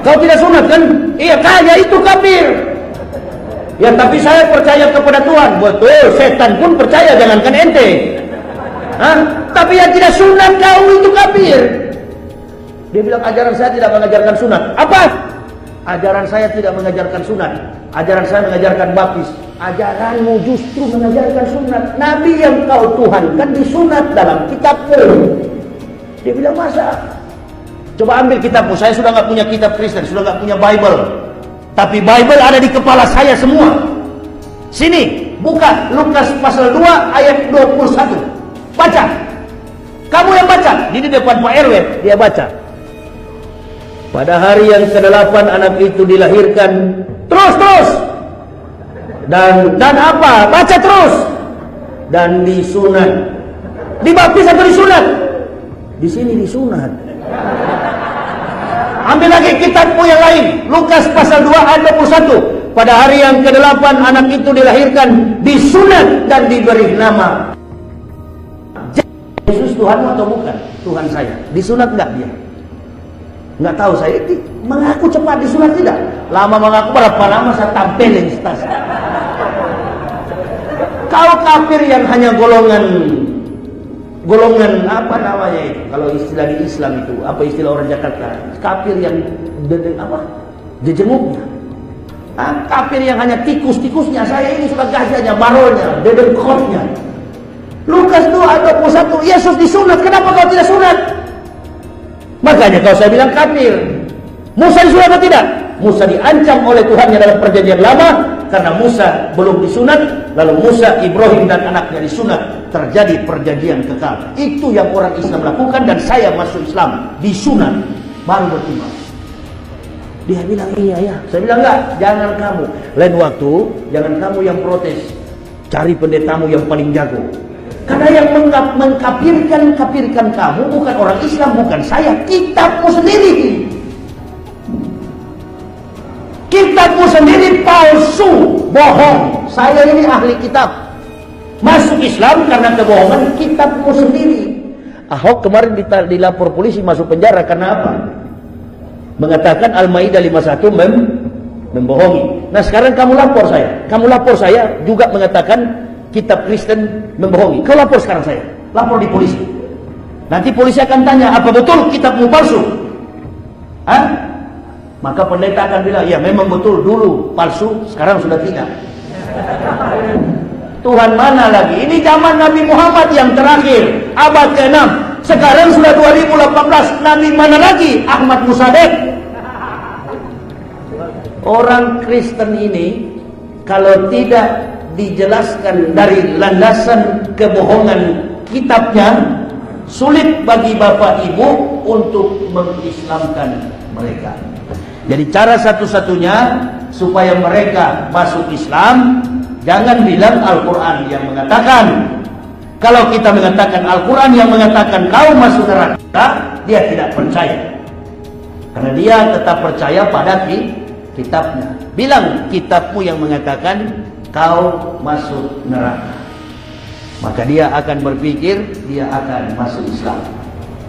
Kau tidak sunat kan? Iya, kaya itu kafir. Ya, tapi saya percaya kepada Tuhan. Betul, setan pun percaya, jangankan ente. Hah? Tapi yang tidak sunat kau itu kafir. Dia bilang ajaran saya tidak mengajarkan sunat. Apa? Ajaran saya tidak mengajarkan sunat. Ajaran saya mengajarkan baptis. Ajaranmu justru mengajarkan sunat. Nabi yang kau tuhankan disunat dalam kitabmu. Dia bilang masa? Coba ambil kitabmu. Saya sudah nggak punya kitab Kristen, sudah nggak punya Bible. Tapi Bible ada di kepala saya semua. Sini, buka Lukas pasal 2 ayat 21. Baca. Kamu yang baca. Di depan Pak RW dia baca. Pada hari yang ke-8 anak itu dilahirkan. Terus. Dan apa? Baca terus. Dan disunat. Dibaptis atau disunat? Di sini disunat. Ambil lagi kitabmu yang lain. Lukas pasal 2 ayat 21. Pada hari yang ke-8 anak itu dilahirkan, disunat dan diberi nama. Yesus Tuhan atau bukan? Tuhan saya. Disunat enggak dia? Nggak tahu saya. Mengaku cepat disunat tidak? Lama mengaku, berapa lama saya tampilin stasi. Kau kafir yang hanya golongan apa namanya itu? Kalau istilah di Islam itu, apa istilah orang Jakarta? Kafir yang jejenguknya. Kafir yang hanya tikusnya. Saya ini sudah gajahnya, barolnya, dedengkotnya. Lukas 2 ayat 21, Yesus disunat. Kenapa kau tidak sunat? Makanya kalau saya bilang kafir. Musa disunat atau tidak? Musa diancam oleh Tuhannya dalam perjanjian lama karena Musa belum disunat. Lalu Musa, Ibrahim dan anaknya disunat. Terjadi perjanjian kekal. Itu yang orang Islam lakukan dan saya masuk Islam. Disunat baru beriman. Dia bilang iya ya. Saya bilang enggak, jangan kamu. Lain waktu jangan kamu yang protes. Cari pendetamu yang paling jago. Karena yang mengkafirkan kamu bukan orang Islam, bukan saya, kitabmu sendiri. Kitabmu sendiri palsu, bohong. Saya ini ahli kitab. Masuk Islam karena kebohongan kitabmu sendiri. Ahok kemarin dilapor polisi masuk penjara karena apa? Mengatakan Al-Maidah 51 membohongi. Nah sekarang kamu lapor saya juga mengatakan kitab Kristen membohongi. Kau lapor sekarang saya. Lapor di polisi. Nanti polisi akan tanya, apa betul kitabmu palsu? Hah? Maka pendeta akan bilang, ya memang betul dulu palsu, sekarang sudah tidak. Tuhan mana lagi? Ini zaman Nabi Muhammad yang terakhir, abad ke-6. Sekarang sudah 2018. Nabi mana lagi? Ahmad Musadek. Orang Kristen ini kalau tidak dijelaskan dari landasan kebohongan kitabnya, sulit bagi bapak ibu untuk mengislamkan mereka. Jadi cara satu-satunya supaya mereka masuk Islam, jangan bilang Al-Quran yang mengatakan. Kalau kita mengatakan Al-Quran yang mengatakan kau masuk neraka, dia tidak percaya. Karena dia tetap percaya pada kitabnya. Bilang kitabmu yang mengatakan kau masuk neraka, maka dia akan berpikir dia akan masuk Islam.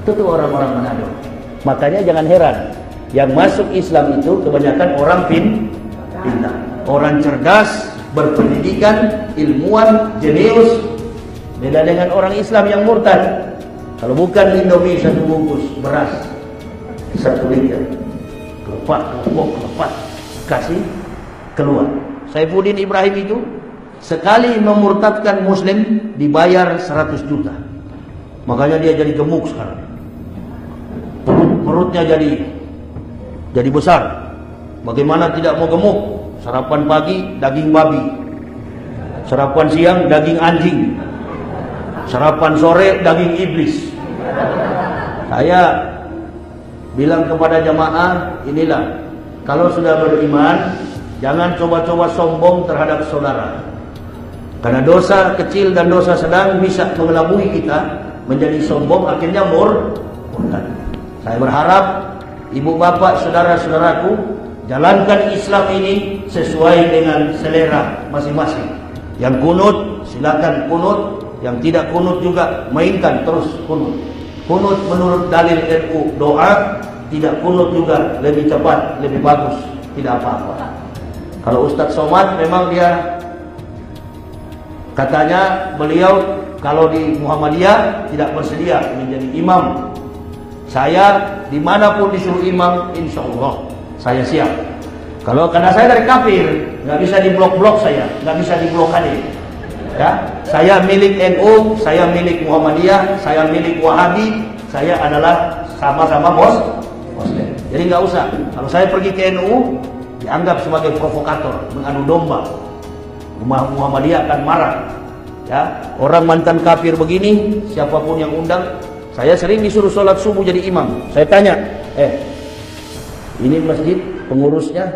Itu orang-orang Manado. Makanya jangan heran yang masuk Islam itu kebanyakan orang pintar, orang cerdas, berpendidikan, ilmuwan, jenius. Beda dengan orang Islam yang murtad. Kalau bukan Indomie 1 bungkus beras 1 liter, kelepat, kasih keluar. Saifuddin Ibrahim itu sekali memurtadkan muslim dibayar 100 juta. Makanya dia jadi gemuk sekarang. Perutnya jadi besar. Bagaimana tidak mau gemuk? Sarapan pagi daging babi, sarapan siang daging anjing, sarapan sore daging iblis. Saya bilang kepada jamaah, inilah kalau sudah beriman, jangan coba-coba sombong terhadap saudara. Karena dosa kecil dan dosa sedang bisa mengelabui kita menjadi sombong, akhirnya murtad. Saya berharap ibu bapak, saudara-saudaraku, jalankan Islam ini sesuai dengan selera masing-masing. Yang kunut, silakan kunut. Yang tidak kunut juga mainkan terus kunut. Kunut menurut dalil NU doa, tidak kunut juga lebih cepat, lebih bagus, tidak apa-apa. Kalau Ustadz Somad memang dia katanya beliau kalau di Muhammadiyah tidak bersedia menjadi imam. Saya dimanapun disuruh imam, insya Allah saya siap. Kalau karena saya dari kafir, nggak bisa diblok-blok saya, nggak bisa diblokade. Ya, saya milik NU, saya milik Muhammadiyah, saya milik Wahabi, saya adalah sama-sama Muslim. Jadi nggak usah. Kalau saya pergi ke NU, dianggap sebagai provokator, mengadu domba. Muhammadiyah akan marah. Ya, orang mantan kafir begini, siapapun yang undang, saya sering disuruh sholat subuh jadi imam. Saya tanya, ini masjid pengurusnya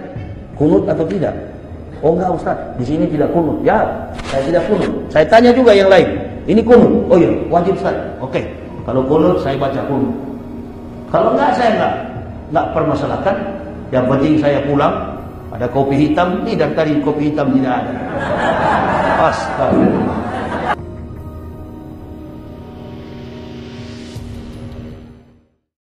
kunut atau tidak? Oh enggak Ustaz, di sini tidak kunut. Ya, saya tidak kunut. Saya tanya juga yang lain, ini kunut? Oh iya, wajib Ustaz. Oke, kalau kunut saya baca kunut. Kalau enggak saya enggak permasalahkan. Yang penting saya pulang ada kopi hitam. Ini dari tadi kopi hitam tidak ada. Astagfirullah.